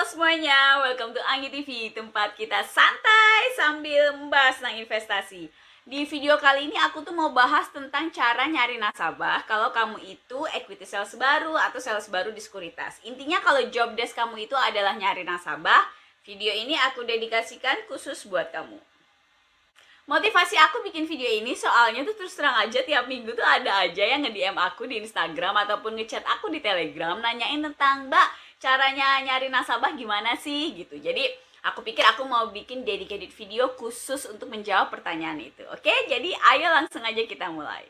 semuanya, welcome to Anggi TV, tempat kita santai sambil membahas tentang investasi. Di video kali ini aku tuh mau bahas tentang cara nyari nasabah kalau kamu itu equity sales baru atau sales baru di sekuritas. Intinya kalau job desk kamu itu adalah nyari nasabah, video ini aku dedikasikan khusus buat kamu. Motivasi aku bikin video ini soalnya tuh terus terang aja tiap minggu tuh ada aja yang nge-DM aku di Instagram ataupun ngechat aku di Telegram nanyain tentang, Mbak, caranya nyari nasabah gimana sih gitu. Jadi aku pikir aku mau bikin dedicated video khusus untuk menjawab pertanyaan itu. Oke, jadi ayo langsung aja kita mulai.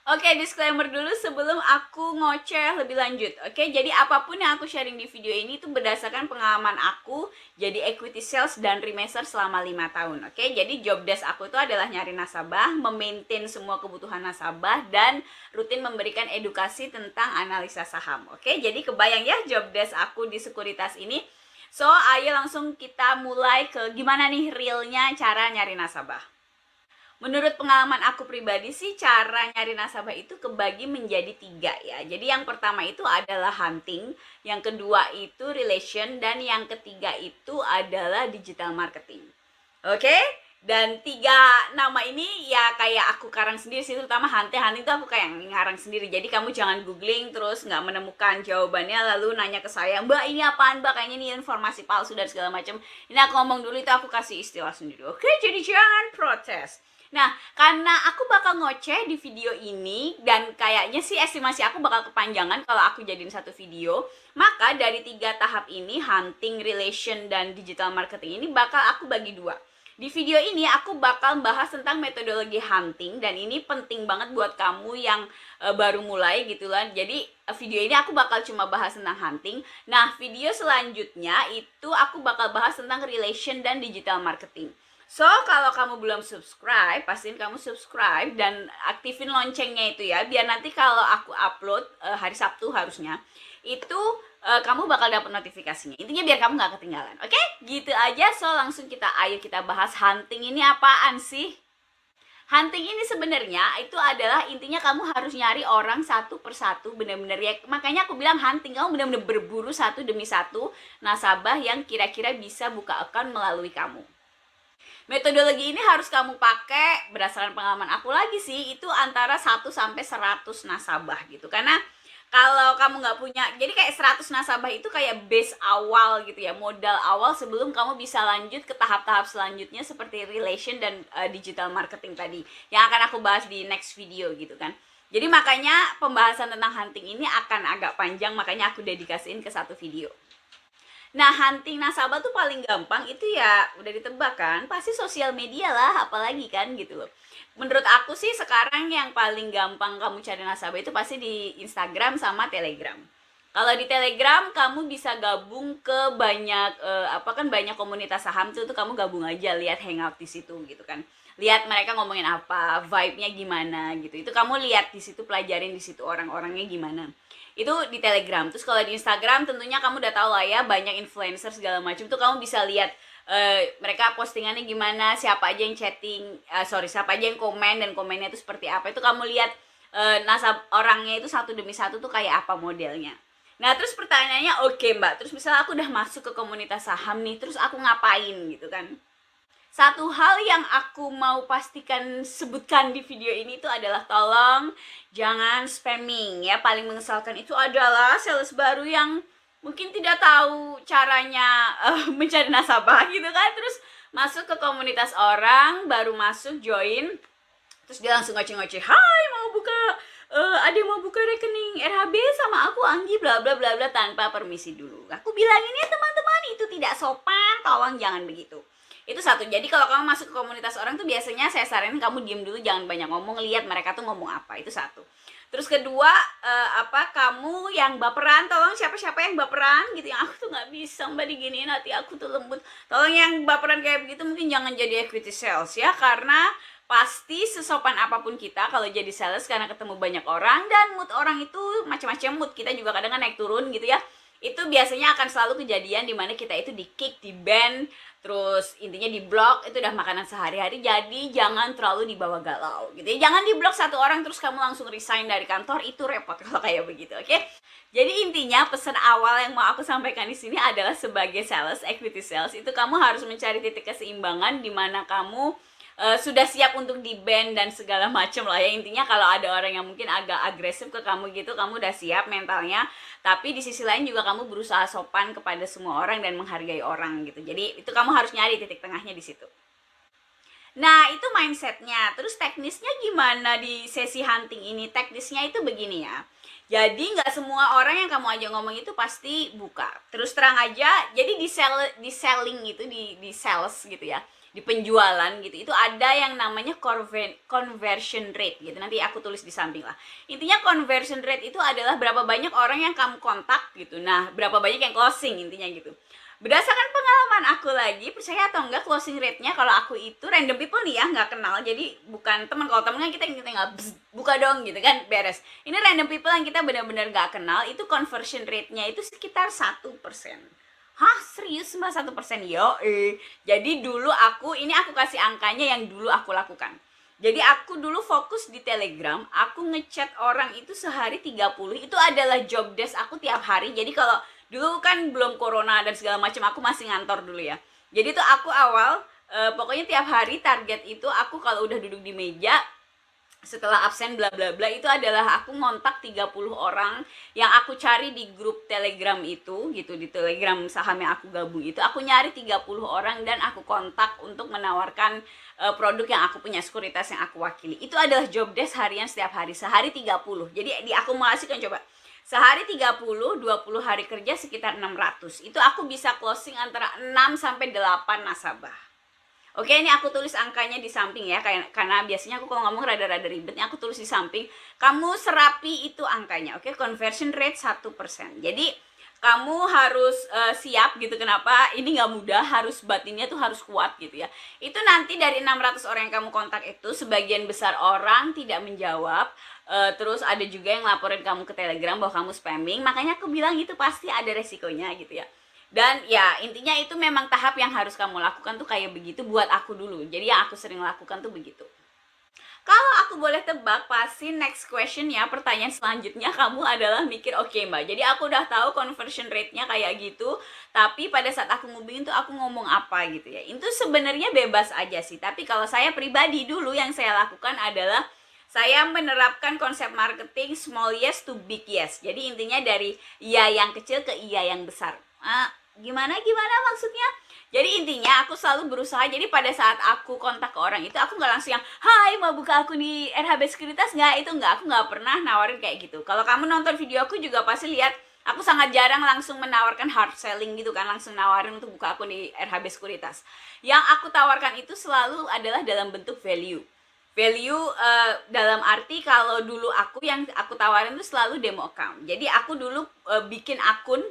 Oke, disclaimer dulu sebelum aku ngoceh lebih lanjut. Oke, jadi apapun yang aku sharing di video ini itu berdasarkan pengalaman aku jadi equity sales dan remaster selama 5 tahun. Oke, jadi job desk aku itu adalah nyari nasabah, memaintain semua kebutuhan nasabah, dan rutin memberikan edukasi tentang analisa saham. Oke, jadi kebayang ya job desk aku di sekuritas ini. So, ayo langsung kita mulai ke gimana nih realnya cara nyari nasabah. Menurut pengalaman aku pribadi sih, cara nyari nasabah itu kebagi menjadi 3 ya. Jadi yang pertama itu adalah hunting, yang kedua itu relation, dan yang ketiga itu adalah digital marketing. Oke? Dan 3 nama ini ya kayak aku karang sendiri sih, terutama hunting. Hunting itu aku kayak ngarang sendiri. Jadi kamu jangan googling terus nggak menemukan jawabannya lalu nanya ke saya, Mbak ini apaan Mbak, kayaknya ini informasi palsu dan segala macam. Ini aku ngomong dulu, itu aku kasih istilah sendiri. Oke, jadi jangan protes. Nah, karena aku bakal ngoceh di video ini dan kayaknya sih estimasi aku bakal kepanjangan kalau aku jadiin satu video, maka dari 3 tahap ini, hunting, relation, dan digital marketing ini bakal aku bagi 2. Di video ini aku bakal bahas tentang metodologi hunting, dan ini penting banget buat kamu yang baru mulai gitu lah. Jadi video ini aku bakal cuma bahas tentang hunting. Nah, video selanjutnya itu aku bakal bahas tentang relation dan digital marketing. So, kalau kamu belum subscribe, pastiin kamu subscribe dan aktifin loncengnya itu ya, biar nanti kalau aku upload hari Sabtu harusnya, itu kamu bakal dapat notifikasinya. Intinya biar kamu nggak ketinggalan. Oke? Gitu aja. So, langsung ayo kita bahas hunting ini apaan sih? Hunting ini sebenarnya itu adalah intinya kamu harus nyari orang satu persatu, benar-benar ya. Makanya aku bilang hunting, kamu benar-benar berburu satu demi satu nasabah yang kira-kira bisa buka account melalui kamu. Metodologi ini harus kamu pakai berdasarkan pengalaman aku lagi sih, itu antara 1 sampai 100 nasabah gitu. Karena kalau kamu nggak punya, jadi kayak 100 nasabah itu kayak base awal gitu ya, modal awal sebelum kamu bisa lanjut ke tahap-tahap selanjutnya seperti relation dan digital marketing tadi, yang akan aku bahas di next video gitu kan. Jadi makanya pembahasan tentang hunting ini akan agak panjang, makanya aku dedikasiin ke satu video. Nah, hunting nasabah tuh paling gampang itu ya udah ditebak kan, pasti sosial media lah, apalagi kan gitu loh. Menurut aku sih sekarang yang paling gampang kamu cari nasabah itu pasti di Instagram sama Telegram. Kalau di Telegram kamu bisa gabung ke banyak banyak komunitas saham tuh kamu gabung aja, lihat hangout di situ gitu kan. Lihat mereka ngomongin apa, vibe-nya gimana gitu. Itu kamu lihat di situ, pelajarin di situ orang-orangnya gimana. Itu di Telegram. Terus kalau di Instagram tentunya kamu udah tahu lah ya, banyak influencer segala macam tuh kamu bisa lihat mereka postingannya gimana, siapa aja yang chatting, siapa aja yang komen dan komennya itu seperti apa. Itu kamu lihat orangnya itu satu demi satu tuh kayak apa modelnya. Nah, terus pertanyaannya, oke Mbak, terus misalnya aku udah masuk ke komunitas saham nih, terus aku ngapain gitu kan? Satu hal yang aku mau pastikan sebutkan di video ini itu adalah tolong jangan spamming ya. Paling mengesalkan itu adalah sales baru yang mungkin tidak tahu caranya mencari nasabah gitu kan. Terus masuk ke komunitas orang, baru masuk join, terus dia langsung ngoceh-ngoceh, "Hai, mau buka ada yang mau buka rekening RHB sama aku Anggi bla bla bla bla," tanpa permisi dulu. Aku bilangin ya teman-teman, itu tidak sopan, tolong jangan begitu. Itu satu. Jadi kalau kamu masuk ke komunitas orang tuh biasanya saya saranin kamu diem dulu, jangan banyak ngomong, lihat mereka tuh ngomong apa. Itu satu. Terus kedua, kamu yang baperan, tolong siapa-siapa yang baperan gitu, yang aku tuh nggak bisa Mbak diginiin, hati aku tuh lembut. Tolong yang baperan kayak begitu mungkin jangan jadi equity sales ya, karena pasti sesopan apapun kita kalau jadi sales karena ketemu banyak orang dan mood orang itu macam-macam mood, kita juga kadang kan naik turun gitu ya. Itu biasanya akan selalu kejadian dimana kita itu di kick, di ban, terus intinya di blok, itu udah makanan sehari-hari. Jadi jangan terlalu dibawa galau gitu ya. Jangan di blok satu orang terus kamu langsung resign dari kantor, itu repot kalau kayak begitu, oke? Jadi intinya pesan awal yang mau aku sampaikan di sini adalah sebagai sales, equity sales, itu kamu harus mencari titik keseimbangan di mana kamu sudah siap untuk di ban dan segala macam lah ya. Intinya kalau ada orang yang mungkin agak agresif ke kamu gitu, kamu udah siap mentalnya, tapi di sisi lain juga kamu berusaha sopan kepada semua orang dan menghargai orang gitu. Jadi itu kamu harus nyari titik tengahnya di situ. Nah, itu mindsetnya. Terus teknisnya gimana di sesi hunting ini? Teknisnya itu begini ya. Jadi nggak semua orang yang kamu ajak ngomong itu pasti buka. Terus terang aja, jadi di selling itu, di sales gitu ya, di penjualan gitu, itu ada yang namanya conversion rate gitu. Nanti aku tulis di samping lah. Intinya conversion rate itu adalah berapa banyak orang yang kamu kontak gitu. Nah, berapa banyak yang closing intinya gitu. Berdasarkan pengalaman aku lagi, percaya atau enggak, closing rate-nya kalau aku itu random people nih ya, nggak kenal, jadi bukan teman. Kalau temen kan kita nggak buka dong gitu kan, beres. Ini random people yang kita benar-benar nggak kenal, itu conversion rate-nya itu sekitar 1%. Hah, serius mbak, 1%? Yo, Jadi dulu ini aku kasih angkanya yang dulu aku lakukan. Jadi aku dulu fokus di Telegram, aku ngechat orang itu sehari 30, itu adalah job desk aku tiap hari. Jadi kalau dulu kan belum corona dan segala macam, aku masih ngantor dulu ya. Jadi tuh aku awal pokoknya tiap hari target itu, aku kalau udah duduk di meja setelah absen bla bla bla, itu adalah aku ngontak 30 orang yang aku cari di grup Telegram itu gitu, di Telegram saham yang aku gabung itu, aku nyari 30 orang dan aku kontak untuk menawarkan produk yang aku punya, sekuritas yang aku wakili. Itu adalah job desk harian setiap hari, sehari 30. Jadi diakumulasikan, coba. Sehari 30, 20 hari kerja sekitar 600. Itu aku bisa closing antara 6 sampai 8 nasabah. Oke, ini aku tulis angkanya di samping ya, karena biasanya aku kalau ngomong rada-rada ribetnya, aku tulis di samping. Kamu serapi itu angkanya, oke? Conversion rate 1%. Jadi kamu harus siap gitu. Kenapa? Ini nggak mudah, harus batinnya tuh harus kuat gitu ya. Itu nanti dari 600 orang yang kamu kontak itu, sebagian besar orang tidak menjawab. Terus ada juga yang laporin kamu ke Telegram bahwa kamu spamming. Makanya aku bilang itu pasti ada resikonya gitu ya. Dan ya intinya itu memang tahap yang harus kamu lakukan tuh kayak begitu buat aku dulu. Jadi yang aku sering lakukan tuh begitu. Kalau aku boleh tebak, pasti next question ya, pertanyaan selanjutnya kamu adalah mikir, oke mbak, jadi aku udah tahu conversion rate-nya kayak gitu, tapi pada saat aku ngubungin tuh aku ngomong apa gitu ya. Itu sebenarnya bebas aja sih, tapi kalau saya pribadi dulu yang saya lakukan adalah saya menerapkan konsep marketing small yes to big yes. Jadi intinya dari iya yang kecil ke iya yang besar. Gimana maksudnya? Jadi intinya aku selalu berusaha, jadi pada saat aku kontak ke orang itu, aku nggak langsung yang, hai mau buka akun di RHB Sekuritas nggak? Itu nggak, aku nggak pernah nawarin kayak gitu. Kalau kamu nonton video aku juga pasti lihat, aku sangat jarang langsung menawarkan hard selling gitu kan, langsung nawarin untuk buka akun di RHB Sekuritas. Yang aku tawarkan itu selalu adalah dalam bentuk value. Value dalam arti kalau dulu yang aku tawarin itu selalu demo account. Jadi aku dulu bikin akun.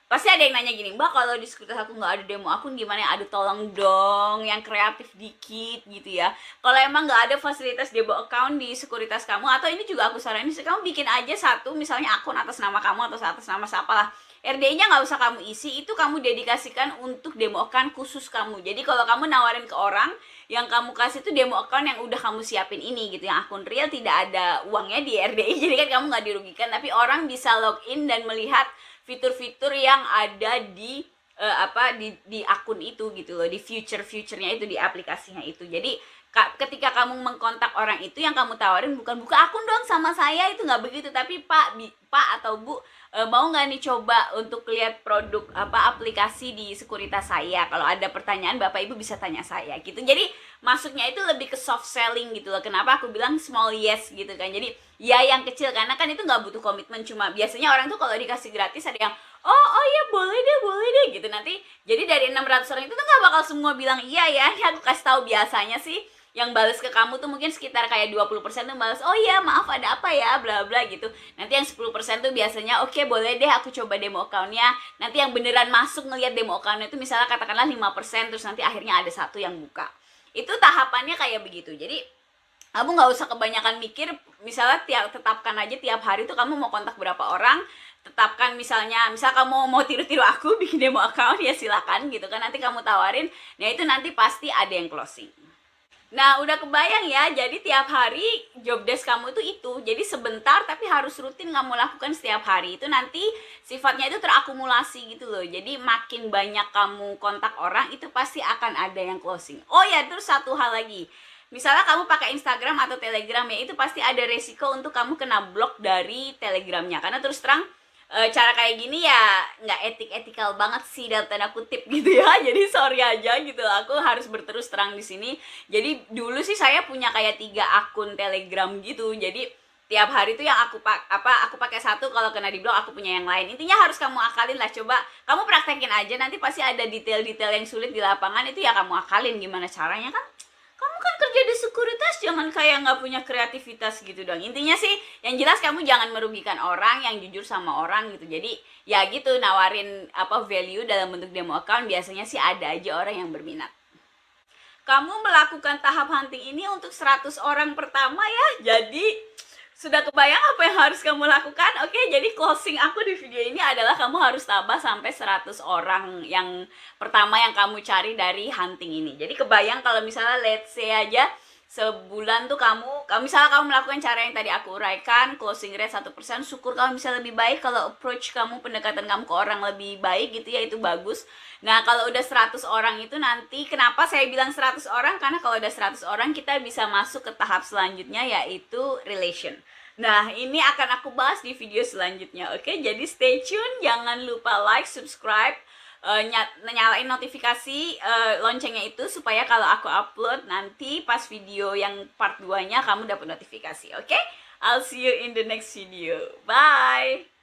Pasti ada yang nanya gini, mbak kalau di sekuritas aku nggak ada demo akun gimana ya? Aduh tolong dong, yang kreatif dikit gitu ya. Kalau emang nggak ada fasilitas demo account di sekuritas kamu, atau ini juga aku saranin, kamu bikin aja satu, misalnya akun atas nama kamu atau atas nama siapa lah. RDI-nya nggak usah kamu isi, itu kamu dedikasikan untuk demo account khusus kamu. Jadi kalau kamu nawarin ke orang, yang kamu kasih itu demo account yang udah kamu siapin ini gitu, yang akun real tidak ada uangnya di RDI, jadi kan kamu nggak dirugikan, tapi orang bisa login dan melihat fitur-fitur yang ada di di akun itu gitu loh, di future-nya itu, di aplikasinya itu. Jadi ketika kamu mengkontak orang itu, yang kamu tawarin bukan buka akun dong sama saya, itu nggak begitu, tapi pak atau bu, mau nggak nih coba untuk lihat produk aplikasi di sekuritas saya, kalau ada pertanyaan bapak ibu bisa tanya saya gitu. Jadi masuknya itu lebih ke soft selling gitu loh. Kenapa aku bilang small yes gitu kan, jadi ya yang kecil, karena kan itu nggak butuh komitmen. Cuma biasanya orang tuh kalau dikasih gratis ada yang oh ya boleh deh gitu. Nanti jadi dari 600 orang itu tuh nggak bakal semua bilang iya ya. Ini aku kasih tahu, biasanya sih yang balas ke kamu tuh mungkin sekitar kayak 20% tuh balas, oh iya maaf ada apa ya bla bla gitu. Nanti yang 10% tuh biasanya oke, boleh deh aku coba demo account-nya. Nanti yang beneran masuk ngeliat demo account-nya itu misalnya katakanlah 5%, terus nanti akhirnya ada satu yang buka. Itu tahapannya kayak begitu. Jadi kamu nggak usah kebanyakan mikir, misalnya tetapkan aja tiap hari tuh kamu mau kontak berapa orang, tetapkan misal kamu mau tiru-tiru aku bikin demo account ya silakan gitu kan, nanti kamu tawarin, nah itu nanti pasti ada yang closing. Nah, udah kebayang ya, jadi tiap hari job desk kamu itu, jadi sebentar tapi harus rutin kamu lakukan setiap hari. Itu nanti sifatnya itu terakumulasi gitu loh. Jadi makin banyak kamu kontak orang, itu pasti akan ada yang closing. Oh ya, terus satu hal lagi. Misalnya kamu pakai Instagram atau Telegram ya, itu pasti ada resiko untuk kamu kena blok dari Telegramnya. Karena terus terang, cara kayak gini ya nggak etikal banget sih dalam tanda kutip gitu ya. Jadi sorry aja gitu, aku harus berterus terang di sini. Jadi dulu sih saya punya kayak 3 akun Telegram gitu. Jadi tiap hari tuh yang aku pakai satu, kalau kena di blok aku punya yang lain. Intinya harus kamu akalin lah, coba kamu praktekin aja, nanti pasti ada detail-detail yang sulit di lapangan, itu ya kamu akalin gimana caranya kan. Kamu kan kerja di sekuritas, jangan kayak nggak punya kreativitas gitu dong. Intinya sih yang jelas kamu jangan merugikan orang, yang jujur sama orang gitu. Jadi ya gitu, nawarin value dalam bentuk demo account, biasanya sih ada aja orang yang berminat. Kamu melakukan tahap hunting ini untuk 100 orang pertama ya. Jadi sudah kebayang apa yang harus kamu lakukan? Oke, jadi closing aku di video ini adalah kamu harus tabah sampai 100 orang yang pertama yang kamu cari dari hunting ini. Jadi kebayang kalau misalnya let's say aja sebulan tuh misalnya kamu melakukan cara yang tadi aku uraikan, closing rate 1%, syukur kalau misalnya lebih baik, kalau approach kamu, pendekatan kamu ke orang lebih baik gitu ya, itu bagus. Nah, kalau udah 100 orang itu nanti, kenapa saya bilang 100 orang? Karena kalau udah 100 orang kita bisa masuk ke tahap selanjutnya, yaitu relation. Nah, ini akan aku bahas di video selanjutnya, oke? Jadi stay tune, jangan lupa like, subscribe, nyalain notifikasi loncengnya itu, supaya kalau aku upload nanti pas video yang part 2-nya kamu dapat notifikasi, oke? I'll see you in the next video. Bye!